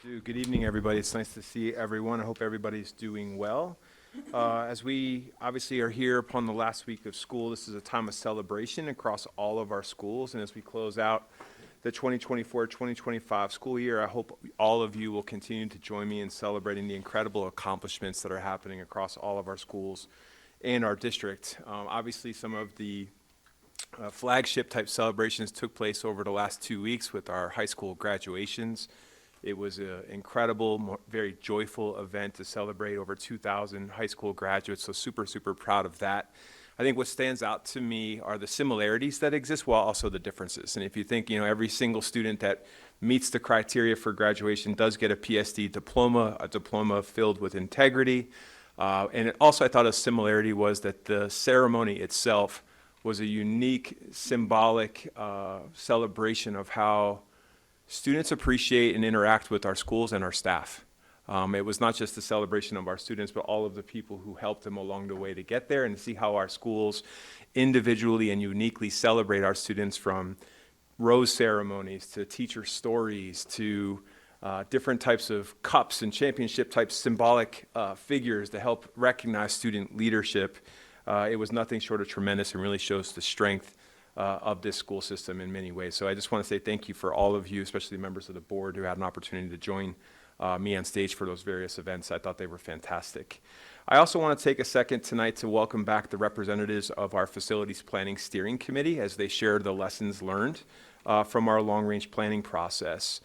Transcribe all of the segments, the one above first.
Good evening, everybody. It's nice to see everyone. I hope everybody's doing well. As we obviously are here upon the last week of school, this is a time of celebration across all of our schools. And as we close out the 2024-2025 school year, I hope all of you will continue to join me in celebrating the incredible accomplishments that are happening across all of our schools and our district. Obviously, some of the flagship type celebrations took place over the last 2 weeks with our high school graduations. It was an incredible, very joyful event to celebrate over 2,000 high school graduates, so super proud of that. I think what stands out to me are the similarities that exist while also the differences. And if you think, every single student that meets the criteria for graduation does get a PSD diploma, a diploma filled with integrity. And also I thought a similarity was that the ceremony itself was a unique, symbolic celebration of how students appreciate and interact with our schools and our staff. It was not just a celebration of our students, but all of the people who helped them along the way to get there, and to see how our schools individually and uniquely celebrate our students, from rose ceremonies to teacher stories to different types of cups and championship type symbolic figures to help recognize student leadership. It was nothing short of tremendous and really shows the strength of this school system in many ways. So I just want to say thank you for all of you, especially members of the board who had an opportunity to join me on stage for those various events. I thought they were fantastic. I also want to take a second tonight to welcome back the representatives of our Facilities Planning Steering Committee as they share the lessons learned from our long-range planning process.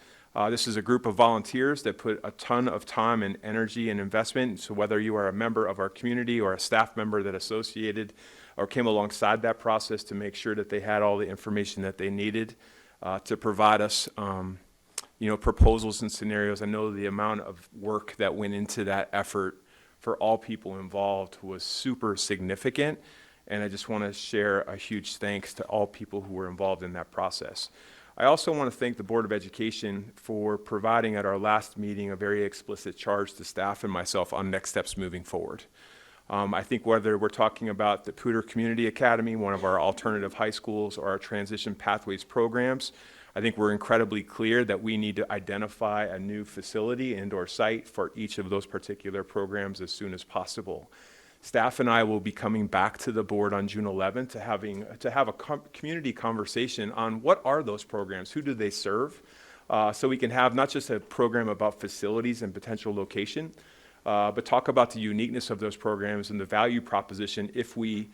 This is a group of volunteers that put a ton of time and energy and investment. So whether you are a member of our community or a staff member that associated or came alongside that process to make sure that they had all the information that they needed to provide us, proposals and scenarios. I know the amount of work that went into that effort for all people involved was super significant. And I just want to share a huge thanks to all people who were involved in that process. I also want to thank the Board of Education for providing at our last meeting a very explicit charge to staff and myself on next steps moving forward. I think whether we're talking about the Poudre Community Academy, one of our alternative high schools, or our Transition Pathways programs, I think we're incredibly clear that we need to identify a new facility and/or site for each of those particular programs as soon as possible. Staff and I will be coming back to the board on June 11th to have a community conversation on what are those programs, who do they serve, so we can have not just a program about facilities and potential location, but talk about the uniqueness of those programs and the value proposition if we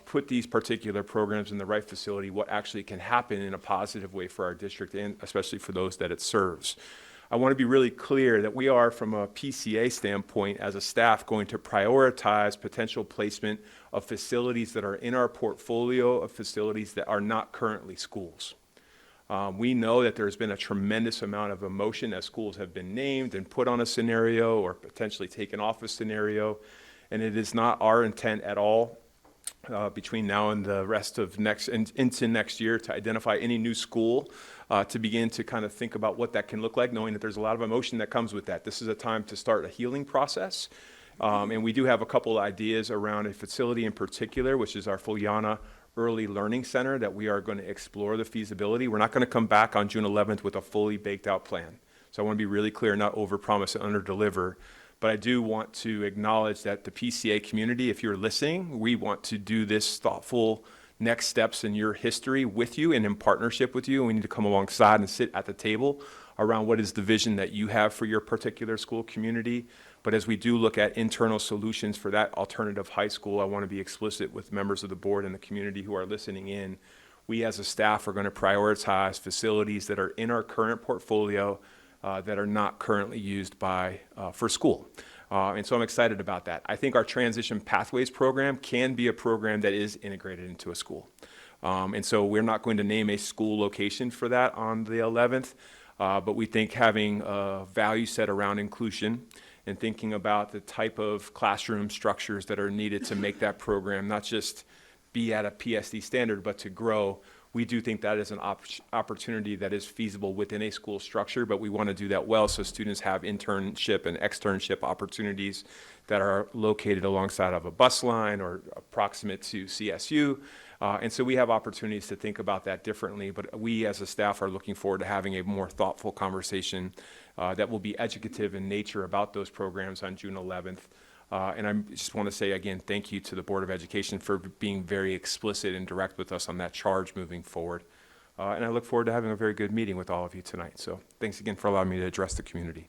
put these particular programs in the right facility, what actually can happen in a positive way for our district and especially for those that it serves. I want to be really clear that we are, from a PCA standpoint, as a staff, going to prioritize potential placement of facilities that are in our portfolio of facilities that are not currently schools. We know that there's been a tremendous amount of emotion as schools have been named and put on a scenario or potentially taken off a scenario, and it is not our intent at all between now and the rest of into next year to identify any new school to begin to kind of think about what that can look like, knowing that there's a lot of emotion that comes with that. This is a time to start a healing process, and we do have a couple of ideas around a facility in particular, which is our Fuliana Early Learning Center, that we are going to explore the feasibility. We're not going to come back on June 11th with a fully baked out plan. So I want to be really clear, not overpromise and underdeliver. But I do want to acknowledge that the PCA community, if you're listening, we want to do this thoughtful next steps in your history with you and in partnership with you. And we need to come alongside and sit at the table around what is the vision that you have for your particular school community. But as we do look at internal solutions for that alternative high school, I want to be explicit with members of the board and the community who are listening in. We as a staff are going to prioritize facilities that are in our current portfolio that are not currently used for school. And so I'm excited about that. I think our Transition Pathways program can be a program that is integrated into a school. And so we're not going to name a school location for that on the 11th, but we think having a value set around inclusion and thinking about the type of classroom structures that are needed to make that program not just be at a PSD standard, but to grow. We do think that is an opportunity that is feasible within a school structure, but we want to do that well so students have internship and externship opportunities that are located alongside of a bus line or approximate to CSU, And so we have opportunities to think about that differently, but we as a staff are looking forward to having a more thoughtful conversation that will be educative in nature about those programs on June 11th. And I just want to say again, thank you to the Board of Education for being very explicit and direct with us on that charge moving forward. And I look forward to having a very good meeting with all of you tonight. So thanks again for allowing me to address the community.